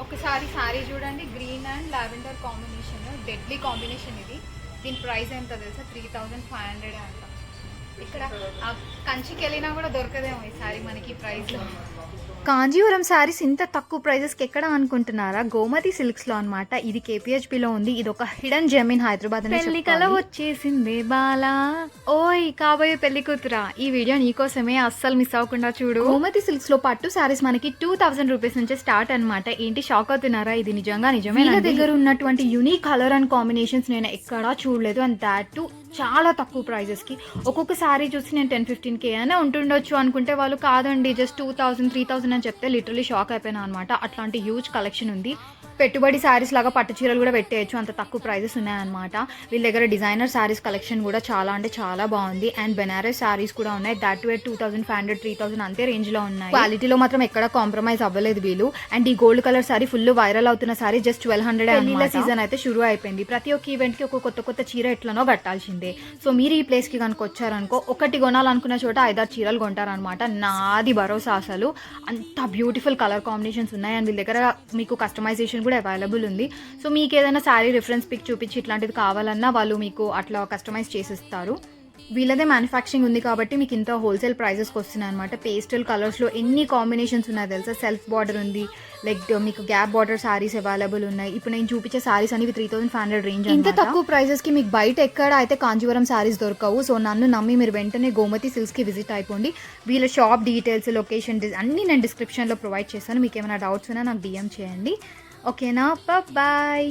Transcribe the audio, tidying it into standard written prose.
ఒకసారి సారీ చూడండి, green and lavender combination, deadly combination ఇది. దీని ప్రైస్ ఎంత తెలుసా? 3500 అంట. ఇక్కడ కంచికి వెళ్ళినా కూడా దొరకదేమో ఈ సారీ మనకి ప్రైస్లో. కాంజీవరం శారీస్ ఇంత తక్కువ ప్రైజెస్కి ఎక్కడ అనుకుంటున్నారా? గోమతి సిల్క్స్లో అనమాట. ఇది కేపీహెచ్పిలో ఉంది. ఇది ఒక హిడెన్ జెమ్ ఇన్ హైదరాబాద్. పెళ్లి కల వచ్చేసిందే బాలా, ఓయ్ కాబోయే పెళ్లి కూతురా. ఈ వీడియో నీకోసమే, అస్సలు మిస్ అవ్వకుండా చూడు. గోమతి సిల్క్స్లో పట్టు శారీస్ మనకి 2000 రూపీస్ నుంచి స్టార్ట్ అనమాట. ఏంటి షాక్ అవుతున్నారా? ఇది నిజంగా నిజమే. వీళ్ళ దగ్గర ఉన్నటువంటి యూనిక్ కలర్ అండ్ కాంబినేషన్స్ నేను ఎక్కడా చూడలేదు. అండ్ దాట్ టు చాలా తక్కువ ప్రైజెస్కి. ఒక్కొక్క శారీ చూసి నేను 10-15K అనే ఉంటుండొచ్చు అనుకుంటే, వాళ్ళు కాదండి జస్ట్ 2000-3000 అని చెప్తే లిటరలీ షాక్ అయిపోయినా అనమాట. అట్లాంటి హ్యూజ్ కలెక్షన్ ఉంది. పెట్టుబడి శారీస్ లాగా పట్టు చీరలు కూడా పెట్టేయచ్చు, అంత తక్కువ ప్రైజెస్ ఉన్నాయన్నమాట. వీళ్ళ దగ్గర డిజైనర్ శారీస్ కలెక్షన్ కూడా చాలా అంటే చాలా బాగుంది. అండ్ బెనారస్ శారీస్ కూడా ఉన్నాయి. దాట్ టు 2500-3000 అంతే రేంజ్లో ఉన్నాయి. క్వాలిటీలో మాత్రం ఎక్కడ కాంప్రమైజ్ అవ్వలేదు వీళ్ళు. అండ్ ఈ gold colour sari full viral అవుతున్న శారీ జస్ట్ 1200. సీజన్ అయితే షురూ అయిపోయింది. ప్రతి ఒక్క ఈవెంట్కి ఒక కొత్త చీర ఎట్లనో కట్టాల్సిందే. సో మీరు ఈ ప్లేస్కి కనుక వచ్చారనుకో, ఒకటి కొనాలనుకున్న చోట 5-6 చీరలు కొంటారనమాట. నాది భరోసా. అసలు అంత బ్యూటిఫుల్ కలర్ కాంబినేషన్స్ ఉన్నాయి. అండ్ వీళ్ళ దగ్గర మీకు కస్టమైజేషన్ కూడా అవైలబుల్ ఉంది. సో మీకు ఏదైనా శారీ రిఫరెన్స్ పిక్ చూపించి ఇట్లాంటిది కావాలన్నా వాళ్ళు మీకు అట్లా కస్టమైజ్ చేసిస్తారు. వీళ్ళదే మ్యానుఫ్యాక్చరింగ్ ఉంది కాబట్టి మీకు ఇంత హోల్సేల్ ప్రైజెస్కి వస్తున్నాయి అనమాట. పేస్టల్ కలర్స్లో ఎన్ని కాంబినేషన్స్ ఉన్నాయి తెలుసా? సెల్ఫ్ బార్డర్ ఉంది, లైక్ మీకు గ్యాప్ బార్డర్ శారీస్ అవైలబుల్ ఉన్నాయి. ఇప్పుడు నేను చూపించే శారీస్ అనేవి 3500 రేంజ్. ఇంత తక్కువ ప్రైజెస్కి మీకు బయట ఎక్కడ అయితే కాంజీవరం శారీస్ దొరకవు. సో నన్ను నమ్మి మీరు వెంటనే గోమతి సిల్క్స్కి విజిట్ అయిపోండి. వీళ్ళ షాప్ డీటెయిల్స్, లొకేషన్ అన్నీ నేను డిస్క్రిప్షన్లో ప్రొవైడ్ చేస్తాను. మీకు ఏమైనా డౌట్స్ ఉన్నా నాకు DM చేయండి. ఓకేనా? బాయ్.